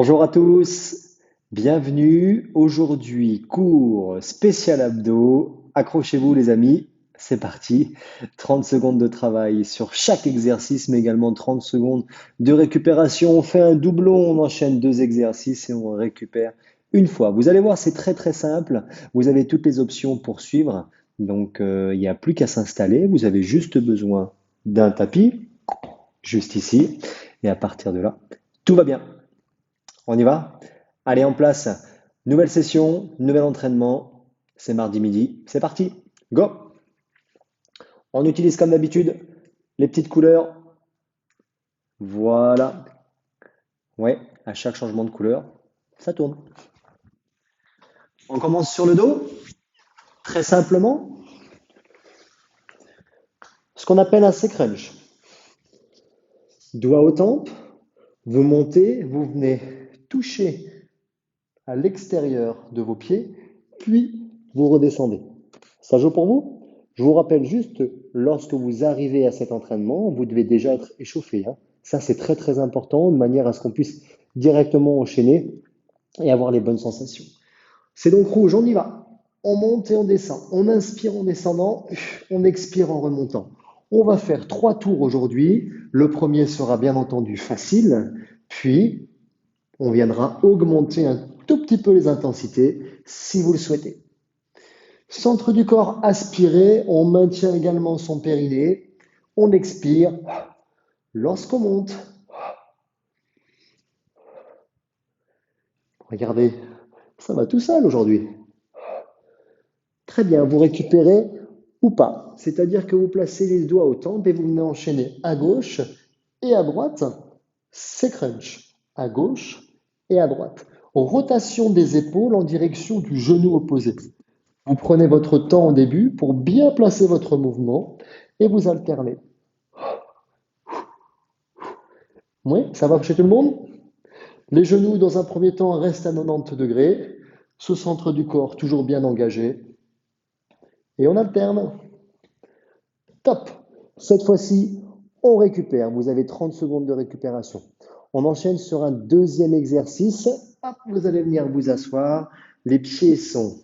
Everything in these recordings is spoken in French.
Bonjour à tous, bienvenue. Aujourd'hui, cours spécial abdos. Accrochez-vous les amis, c'est parti. 30 secondes de travail sur chaque exercice, mais également 30 secondes de récupération. On fait un doublon, on enchaîne deux exercices et on récupère une fois. Vous allez voir, c'est très très simple. Vous avez toutes les options pour suivre. Donc, il n'y a plus qu'à s'installer. Vous avez juste besoin d'un tapis, juste ici. Et à partir de là, tout va bien. On y va? Allez, en place. Nouvelle session, nouvel entraînement. C'est mardi midi. C'est parti. Go! On utilise comme d'habitude les petites couleurs. Voilà. Ouais, à chaque changement de couleur, ça tourne. On commence sur le dos. Très simplement, ce qu'on appelle un crunch. Doigt aux tempes. Vous montez, vous venez toucher à l'extérieur de vos pieds, puis vous redescendez. Ça joue pour vous? Je vous rappelle juste, lorsque vous arrivez à cet entraînement, vous devez déjà être échauffé, hein. Ça, c'est très très important, de manière à ce qu'on puisse directement enchaîner et avoir les bonnes sensations. C'est donc rouge, on y va. On monte et on descend. On inspire en descendant, on expire en remontant. On va faire 3 tours aujourd'hui. Le premier sera bien entendu facile, puis on viendra augmenter un tout petit peu les intensités si vous le souhaitez. Centre du corps aspiré, on maintient également son périnée. On expire lorsqu'on monte. Regardez, ça va tout seul aujourd'hui. Très bien, vous récupérez ou pas. C'est-à-dire que vous placez les doigts aux tempes et vous venez enchaîner à gauche et à droite. C'est crunch. À gauche et à droite. Rotation des épaules en direction du genou opposé. Vous prenez votre temps au début pour bien placer votre mouvement et vous alternez. Oui, ça va chez tout le monde? Les genoux, dans un premier temps, restent à 90 degrés. Ce centre du corps toujours bien engagé. Et on alterne. Top! Cette fois-ci, on récupère. Vous avez 30 secondes de récupération. On enchaîne sur un deuxième exercice. Hop, vous allez venir vous asseoir. Les pieds sont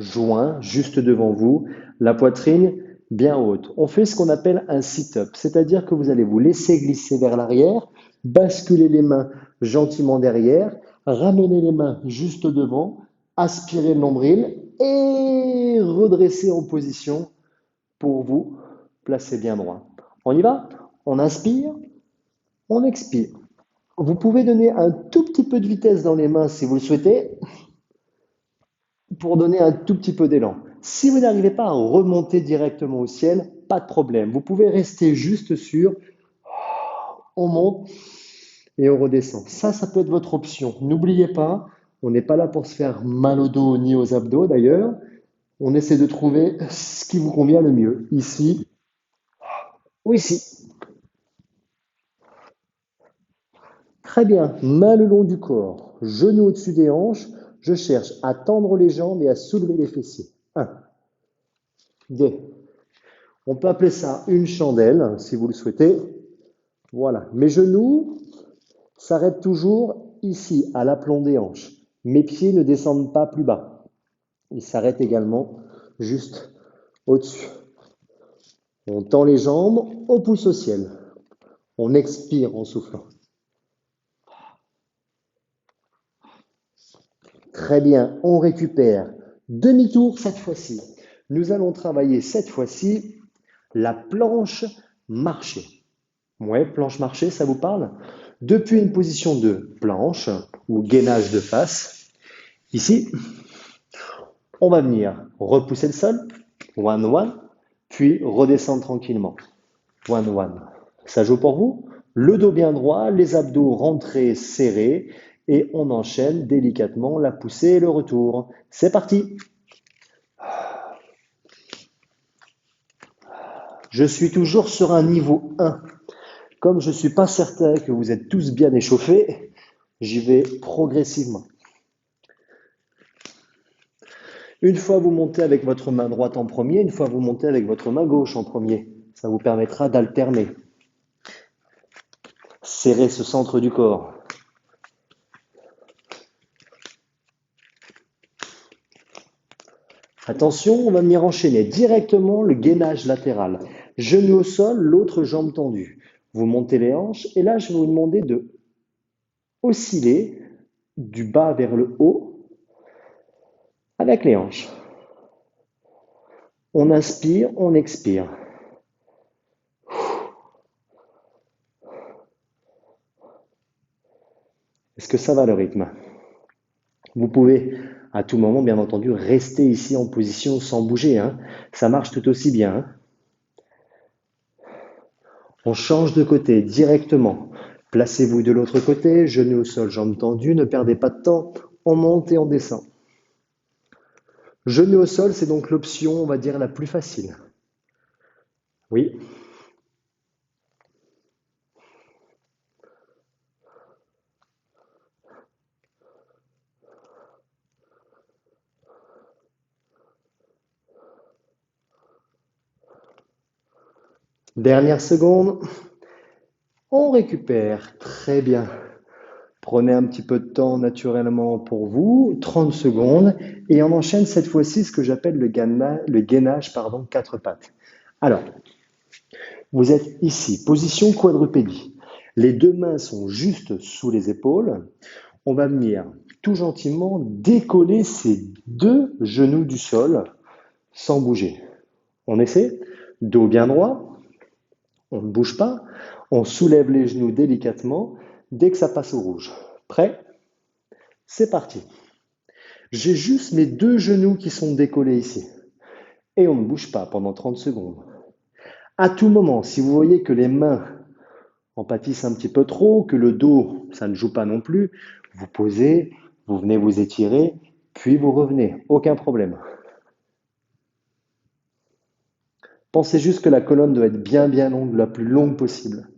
joints juste devant vous. La poitrine bien haute. On fait ce qu'on appelle un sit-up, c'est-à-dire que vous allez vous laisser glisser vers l'arrière, basculer les mains gentiment derrière, ramener les mains juste devant, aspirer le nombril et redresser en position pour vous placer bien droit. On y va? On inspire, on expire. Vous pouvez donner un tout petit peu de vitesse dans les mains si vous le souhaitez pour donner un tout petit peu d'élan. Si vous n'arrivez pas à remonter directement au ciel, pas de problème. Vous pouvez rester juste sur on monte et on redescend. Ça peut être votre option. N'oubliez pas, on n'est pas là pour se faire mal au dos ni aux abdos d'ailleurs. On essaie de trouver ce qui vous convient le mieux, ici ou ici. Très bien, main le long du corps, genou au-dessus des hanches. Je cherche à tendre les jambes et à soulever les fessiers. 1, 2. On peut appeler ça une chandelle, si vous le souhaitez. Voilà. Mes genoux s'arrêtent toujours ici, à l'aplomb des hanches. Mes pieds ne descendent pas plus bas. Ils s'arrêtent également juste au-dessus. On tend les jambes, on pousse au ciel. On expire en soufflant. Très bien, on récupère. Demi-tour cette fois-ci. Nous allons travailler cette fois-ci la planche marchée. Ouais, planche marchée, ça vous parle? Depuis une position de planche ou gainage de face, ici, on va venir repousser le sol, one, one, puis redescendre tranquillement, one, one. Ça joue pour vous? Le dos bien droit, les abdos rentrés, serrés, et on enchaîne délicatement la poussée et le retour. C'est parti! Je suis toujours sur un niveau 1. Comme je ne suis pas certain que vous êtes tous bien échauffés, j'y vais progressivement. Une fois vous montez avec votre main droite en premier, une fois vous montez avec votre main gauche en premier. Ça vous permettra d'alterner. Serrez ce centre du corps. Attention, on va venir enchaîner directement le gainage latéral. Genou au sol, l'autre jambe tendue. Vous montez les hanches et là, je vais vous demander de osciller du bas vers le haut avec les hanches. On inspire, on expire. Est-ce que ça va le rythme? Vous pouvez à tout moment, bien entendu, rester ici en position sans bouger, hein. Ça marche tout aussi bien, hein. On change de côté directement. Placez-vous de l'autre côté, genoux au sol, jambes tendues, ne perdez pas de temps. On monte et on descend. Genoux au sol, c'est donc l'option, on va dire, la plus facile. Oui. Dernière seconde. On récupère. Très bien. Prenez un petit peu de temps naturellement pour vous, 30 secondes, et on enchaîne cette fois-ci ce que j'appelle le gainage, quatre pattes. Alors, vous êtes ici, position quadrupédie. Les deux mains sont juste sous les épaules. On va venir tout gentiment décoller ces deux genoux du sol sans bouger. On essaie, dos bien droit, on ne bouge pas, on soulève les genoux délicatement dès que ça passe au rouge. Prêt? C'est parti. J'ai juste mes deux genoux qui sont décollés ici. Et on ne bouge pas pendant 30 secondes. À tout moment, si vous voyez que les mains en pâtissent un petit peu trop, que le dos, ça ne joue pas non plus, vous posez, vous venez vous étirer, puis vous revenez. Aucun problème. Pensez juste que la colonne doit être bien longue, la plus longue possible.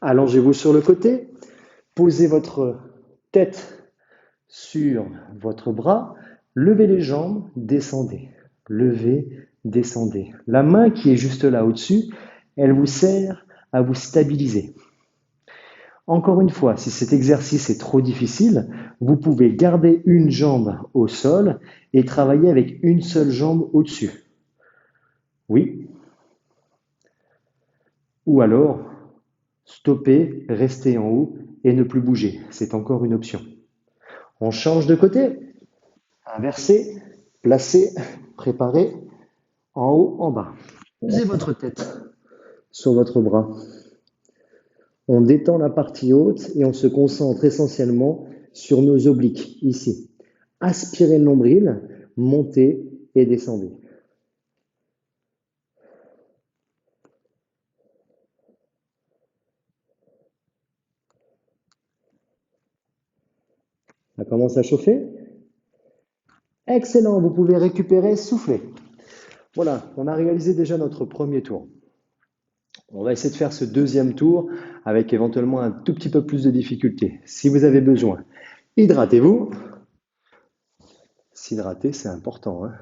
Allongez-vous sur le côté, posez votre tête sur votre bras, levez les jambes, descendez. Levez, descendez. La main qui est juste là au-dessus, elle vous sert à vous stabiliser. Encore une fois, si cet exercice est trop difficile, vous pouvez garder une jambe au sol et travailler avec une seule jambe au-dessus. Oui. Ou alors, stopper, rester en haut et ne plus bouger. C'est encore une option. On change de côté. Inverser, placer, préparer, en haut, en bas. Posez votre tête sur votre bras. On détend la partie haute et on se concentre essentiellement sur nos obliques, ici. Aspirez le nombril, montez et descendez. Ça commence à chauffer? Excellent, vous pouvez récupérer, souffler. Voilà, on a réalisé déjà notre premier tour. On va essayer de faire ce deuxième tour avec éventuellement un tout petit peu plus de difficulté. Si vous avez besoin, hydratez-vous. S'hydrater, c'est important, hein.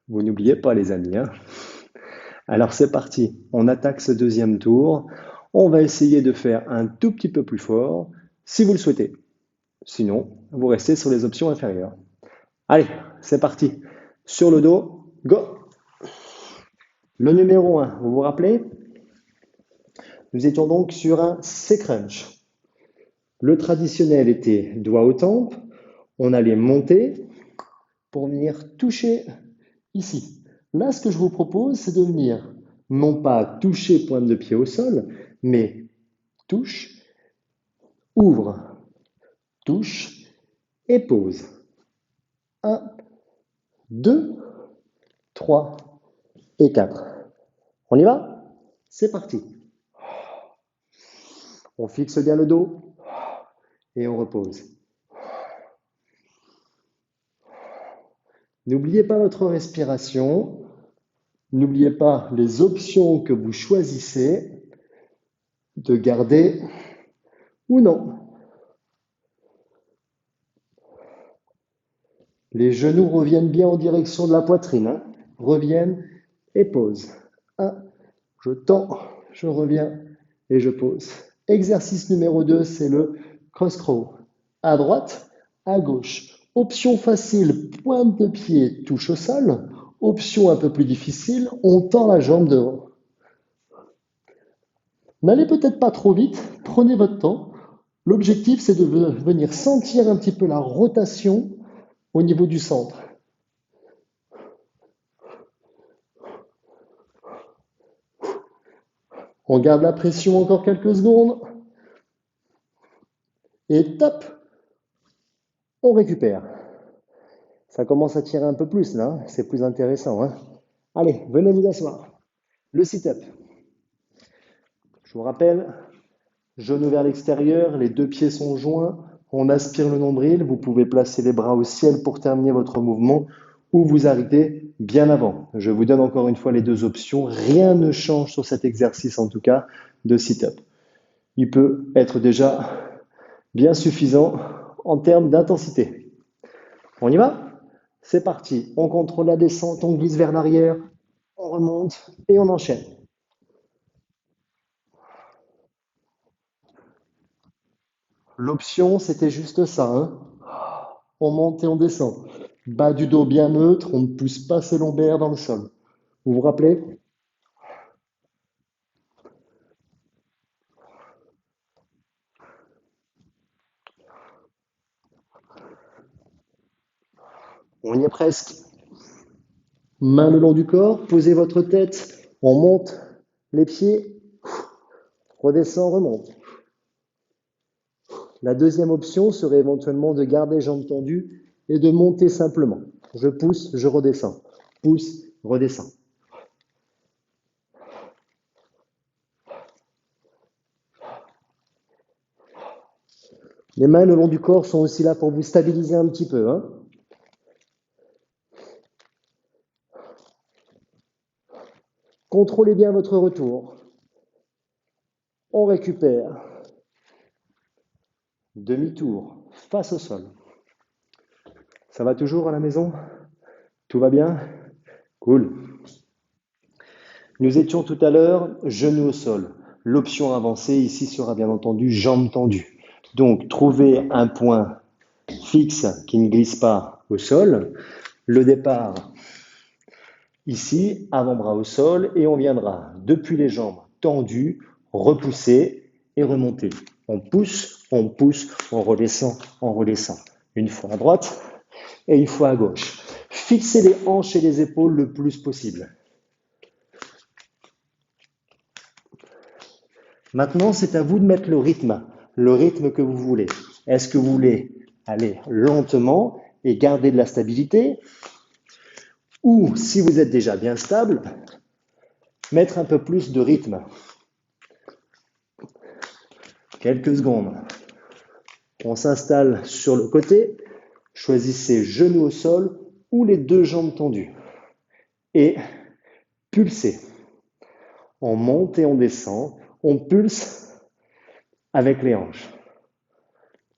Vous n'oubliez pas, les amis, hein. Alors c'est parti, on attaque ce deuxième tour. On va essayer de faire un tout petit peu plus fort, si vous le souhaitez. Sinon, vous restez sur les options inférieures. Allez, c'est parti. Sur le dos, go. Le numéro 1, vous vous rappelez? Nous étions donc sur un C-crunch. Le traditionnel était doigt aux tempes. On allait monter pour venir toucher ici. Là, ce que je vous propose, c'est de venir non pas toucher pointe de pied au sol, mais touche, ouvre, touche et pose. 1, 2, 3 et 4. On y va? C'est parti. On fixe bien le dos et on repose. N'oubliez pas votre respiration. N'oubliez pas les options que vous choisissez de garder ou non. Les genoux reviennent bien en direction de la poitrine, hein. Reviennent et pose. 1, je tends, je reviens et je pose. Exercice numéro 2, c'est le cross crow. À droite, à gauche. Option facile, pointe de pied, touche au sol. Option un peu plus difficile, on tend la jambe devant. N'allez peut-être pas trop vite, prenez votre temps. L'objectif, c'est de venir sentir un petit peu la rotation au niveau du centre. On garde la pression encore quelques secondes. Et top, on récupère. Ça commence à tirer un peu plus là, hein. C'est plus intéressant, hein. Allez, venez vous asseoir. Le sit-up. Je vous rappelle, genou vers l'extérieur, les deux pieds sont joints, on aspire le nombril, vous pouvez placer les bras au ciel pour terminer votre mouvement ou vous arrêtez bien avant. Je vous donne encore une fois les deux options, rien ne change sur cet exercice en tout cas de sit-up. Il peut être déjà bien suffisant en termes d'intensité. On y va? C'est parti, on contrôle la descente, on glisse vers l'arrière, on remonte et on enchaîne. L'option, c'était juste ça, hein. On monte et on descend. Bas du dos bien neutre, on ne pousse pas ses lombaires dans le sol. Vous vous rappelez? On y est presque. Main le long du corps, posez votre tête, on monte les pieds, redescend, remonte. La deuxième option serait éventuellement de garder jambes tendues et de monter simplement. Je pousse, je redescends. Pousse, redescends. Les mains le long du corps sont aussi là pour vous stabiliser un petit peu, hein. Contrôlez bien votre retour. On récupère. Demi-tour, face au sol. Ça va toujours à la maison? Tout va bien? Cool. Nous étions tout à l'heure genoux au sol. L'option avancée ici sera bien entendu jambes tendues. Donc, trouvez un point fixe qui ne glisse pas au sol. Le départ ici, avant-bras au sol, et on viendra depuis les jambes tendues, repousser et remonter. On pousse, on redescend, on redescend. Une fois à droite et une fois à gauche. Fixez les hanches et les épaules le plus possible. Maintenant, c'est à vous de mettre le rythme que vous voulez. Est-ce que vous voulez aller lentement et garder de la stabilité? Ou, si vous êtes déjà bien stable, mettre un peu plus de rythme. Quelques secondes. On s'installe sur le côté. Choisissez genoux au sol ou les deux jambes tendues. Et pulsez. On monte et on descend. On pulse avec les hanches.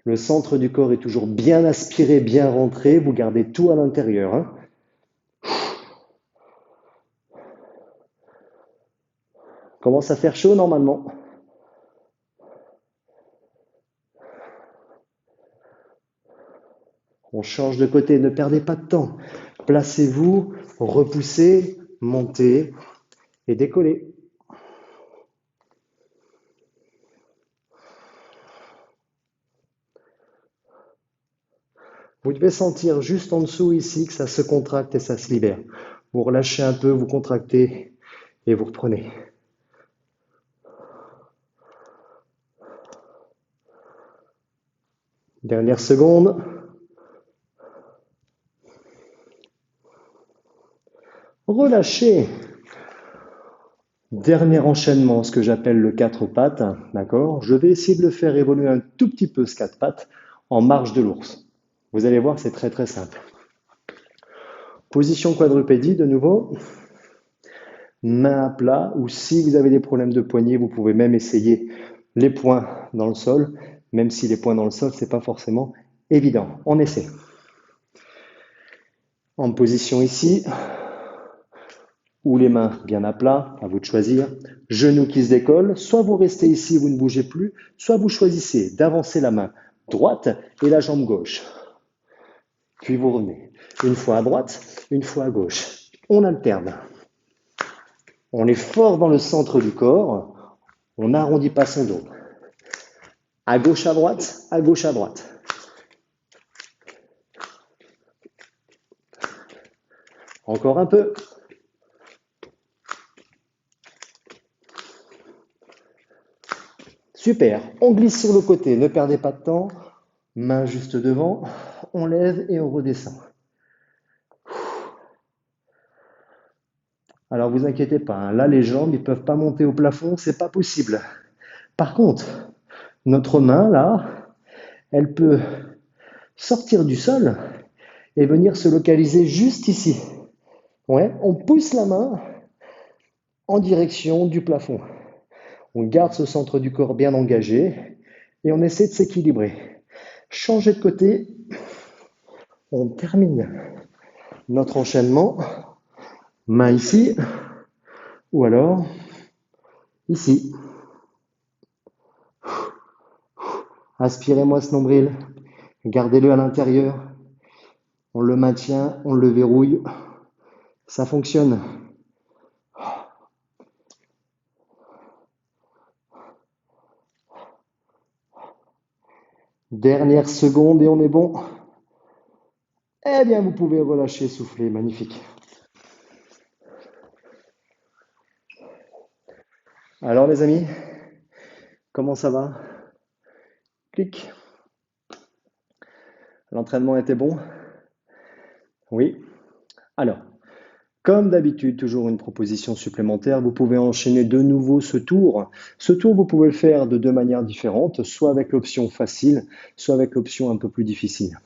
Le centre du corps est toujours bien aspiré, bien rentré. Vous gardez tout à l'intérieur, hein. Commence à faire chaud normalement. On change de côté, ne perdez pas de temps. Placez-vous, repoussez, montez et décollez. Vous devez sentir juste en dessous ici que ça se contracte et ça se libère. Vous relâchez un peu, vous contractez et vous reprenez. Dernière seconde. Relâchez. Dernier enchaînement, ce que j'appelle le 4 pattes, d'accord? Je vais essayer de le faire évoluer un tout petit peu ce 4 pattes en marche de l'ours. Vous allez voir, c'est très très simple. Position quadrupédie de nouveau. Main à plat, ou si vous avez des problèmes de poignet, vous pouvez même essayer les poings dans le sol, même si les poings dans le sol, c'est pas forcément évident. On essaie. En position ici, ou les mains bien à plat, à vous de choisir. Genoux qui se décollent, soit vous restez ici, vous ne bougez plus, soit vous choisissez d'avancer la main droite et la jambe gauche. Puis vous revenez. Une fois à droite, une fois à gauche. On alterne. On est fort dans le centre du corps. On n'arrondit pas son dos. À gauche, à droite, à gauche, à droite. Encore un peu. Super. On glisse sur le côté. Ne perdez pas de temps. Main juste devant. On lève et on redescend. Alors vous inquiétez pas, hein, là les jambes ils peuvent pas monter au plafond, c'est pas possible. Par contre, notre main là, elle peut sortir du sol et venir se localiser juste ici. Ouais, on pousse la main en direction du plafond. On garde ce centre du corps bien engagé et on essaie de s'équilibrer. Changer de côté, on termine notre enchaînement. Main ici ou alors ici. Aspirez-moi ce nombril, gardez-le à l'intérieur. On le maintient, on le verrouille. Ça fonctionne. Dernière seconde et on est bon. Eh bien, vous pouvez relâcher, souffler. Magnifique. Alors, les amis, comment ça va? Clic. L'entraînement était bon? Oui. Alors, comme d'habitude, toujours une proposition supplémentaire. Vous pouvez enchaîner de nouveau ce tour. Ce tour, vous pouvez le faire de deux manières différentes, soit avec l'option facile, soit avec l'option un peu plus difficile.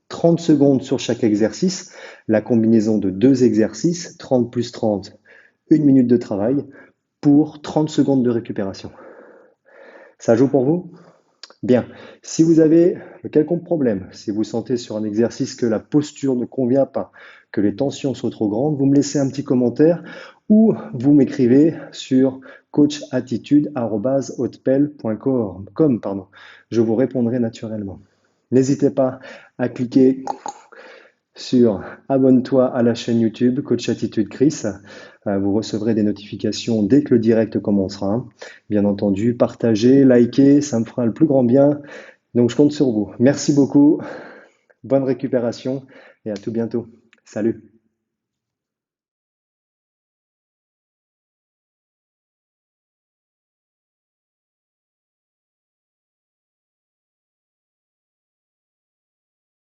30 secondes sur chaque exercice, la combinaison de deux exercices, 30 plus 30, 1 minute de travail pour 30 secondes de récupération. Ça joue pour vous? Bien. Si vous avez quelconque problème, si vous sentez sur un exercice que la posture ne convient pas, que les tensions sont trop grandes, vous me laissez un petit commentaire ou vous m'écrivez sur coachattitude@hotmail.com. Je vous répondrai naturellement. N'hésitez pas à cliquer sur abonne-toi à la chaîne YouTube Coach Attitude Chris. Vous recevrez des notifications dès que le direct commencera. Bien entendu, partagez, likez, ça me fera le plus grand bien. Donc je compte sur vous. Merci beaucoup, bonne récupération et à tout bientôt. Salut!